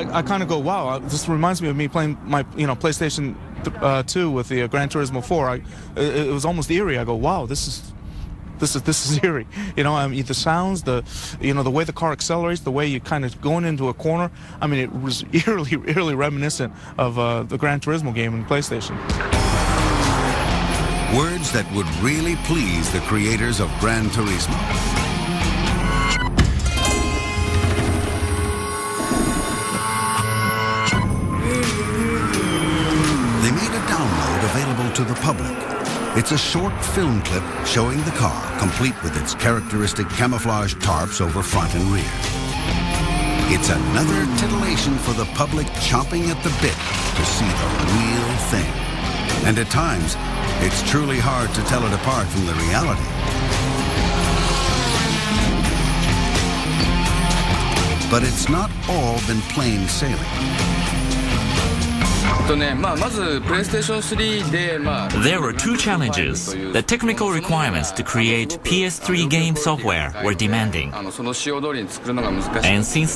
I kind of go, wow, this reminds me of me playing my PlayStation 2 with the Gran Turismo 4. It was almost eerie. I go, wow, this is eerie. The sounds, the way the car accelerates, the way you kind of going into a corner. I mean, it was eerily reminiscent of the Gran Turismo game in PlayStation. Words that would really please the creators of Gran Turismo. They made a download available to the public. It's a short film clip showing the car, complete with its characteristic camouflage tarps over front and rear. It's another titillation for the public chomping at the bit to see the real thing. And at times, it's truly hard to tell it apart from the reality. But it's not all been plain sailing. There were two challenges. The technical requirements to create PS3 game software were demanding. And since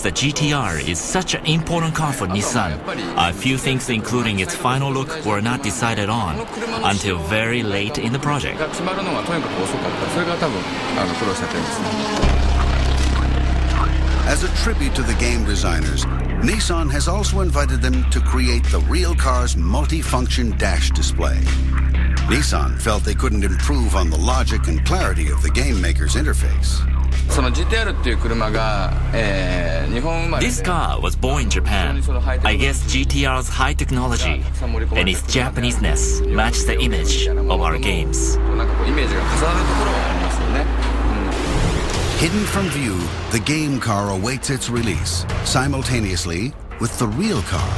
the GT-R is such an important car for Nissan, a few things including its final look were not decided on until very late in the project. As a tribute to the game designers, Nissan has also invited them to create the real car's multi-function dash display. Nissan felt they couldn't improve on the logic and clarity of the game maker's interface. This car was born in Japan. I guess GT-R's high technology and its Japanese-ness match the image of our games. Hidden from view, the game car awaits its release, simultaneously with the real car.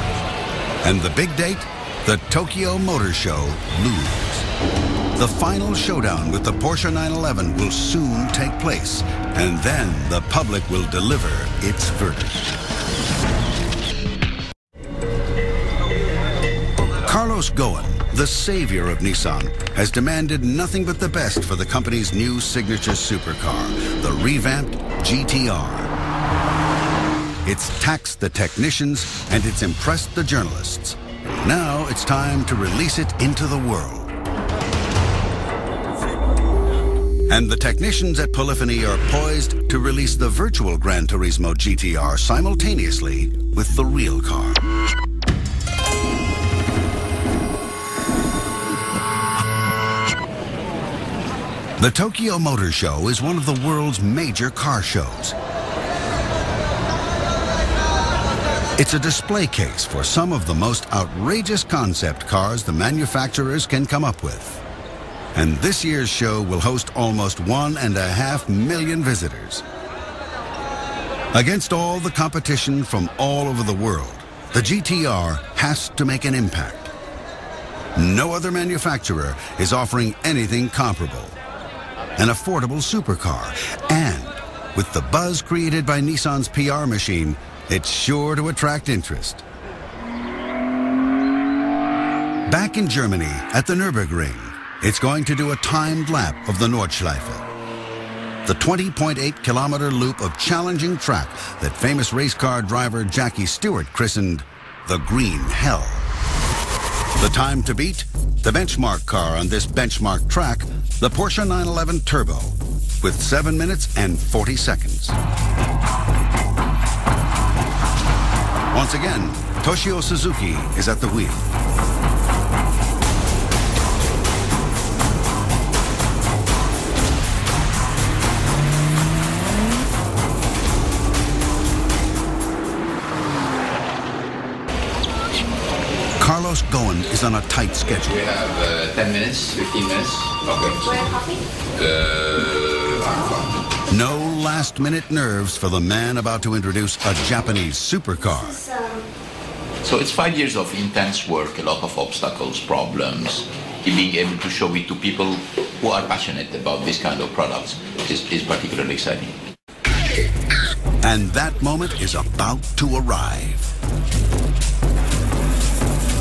And the big date? The Tokyo Motor Show looms. The final showdown with the Porsche 911 will soon take place, and then the public will deliver its verdict. Carlos Ghosn, the savior of Nissan, has demanded nothing but the best for the company's new signature supercar, the revamped GT-R. It's taxed the technicians and it's impressed the journalists. Now it's time to release it into the world. And the technicians at Polyphony are poised to release the virtual Gran Turismo GT-R simultaneously with the real car. The Tokyo Motor Show is one of the world's major car shows. It's a display case for some of the most outrageous concept cars the manufacturers can come up with. And this year's show will host almost 1.5 million visitors. Against all the competition from all over the world, the GT-R has to make an impact. No other manufacturer is offering anything comparable. An affordable supercar, and with the buzz created by Nissan's PR machine, it's sure to attract interest. Back in Germany, at the Nürburgring, it's going to do a timed lap of the Nordschleife, the 20.8-kilometer loop of challenging track that famous race car driver Jackie Stewart christened the Green Hell. The time to beat? The benchmark car on this benchmark track, the Porsche 911 Turbo, with 7 minutes and 40 seconds. Once again, Toshio Suzuki is at the wheel. Carlos Ghosn is on a tight schedule. We have 10 minutes, 15 minutes. Okay. No last-minute nerves for the man about to introduce a Japanese supercar. So it's 5 years of intense work, a lot of obstacles, problems. Being able to show it to people who are passionate about this kind of products is particularly exciting. And that moment is about to arrive.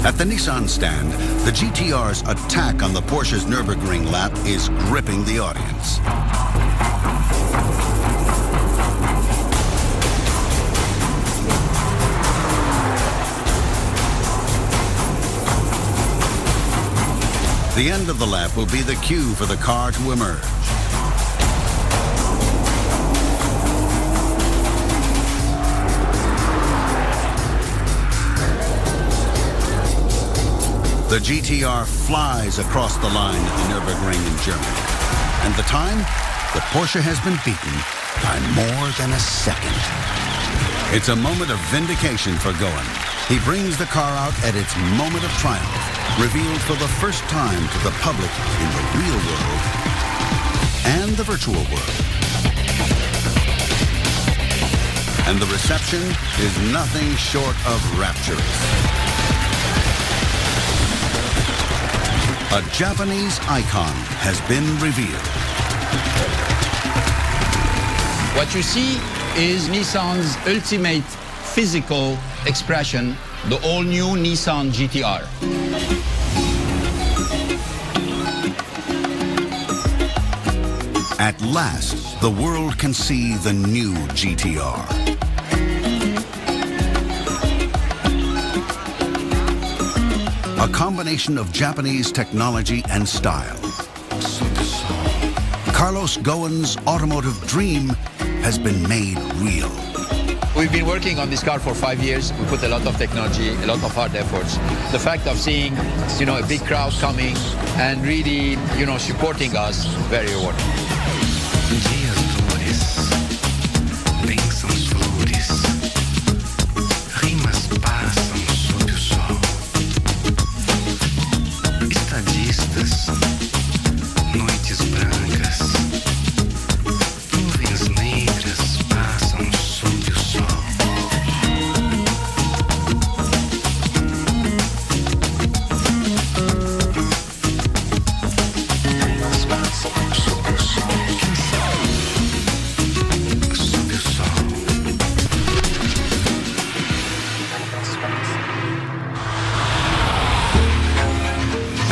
At the Nissan stand, the GT-R's attack on the Porsche's Nürburgring lap is gripping the audience. The end of the lap will be the cue for the car to emerge. The GT-R flies across the line at the Nürburgring in Germany. And the time? The Porsche has been beaten by more than a second. It's a moment of vindication for Goen. He brings the car out at its moment of triumph, revealed for the first time to the public in the real world and the virtual world. And the reception is nothing short of rapturous. A Japanese icon has been revealed. What you see is Nissan's ultimate physical expression, the all-new Nissan GT-R. At last, the world can see the new GT-R. A combination of Japanese technology and style. Carlos Goen's automotive dream has been made real. We've been working on this car for 5 years. We put a lot of technology, a lot of hard efforts. The fact of seeing, a big crowd coming and really, supporting us, very rewarding.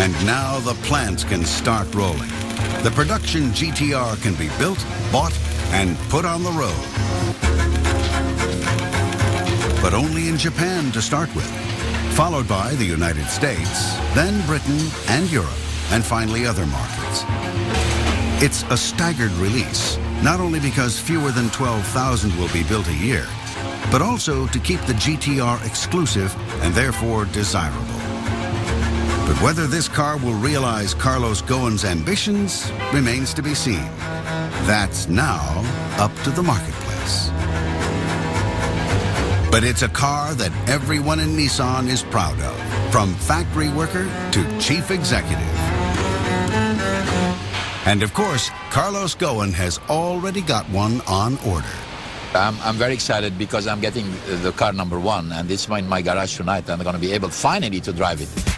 And now the plants can start rolling. The production GT-R can be built, bought, and put on the road. But only in Japan to start with, followed by the United States, then Britain and Europe, and finally other markets. It's a staggered release, not only because fewer than 12,000 will be built a year, but also to keep the GT-R exclusive and therefore desirable. But whether this car will realize Carlos Goen's ambitions remains to be seen. That's now up to the marketplace. But it's a car that everyone in Nissan is proud of, from factory worker to chief executive. And of course, Carlos Goen has already got one on order. I'm very excited because I'm getting the car number 1, and it's in my garage tonight. I'm going to be able finally to drive it.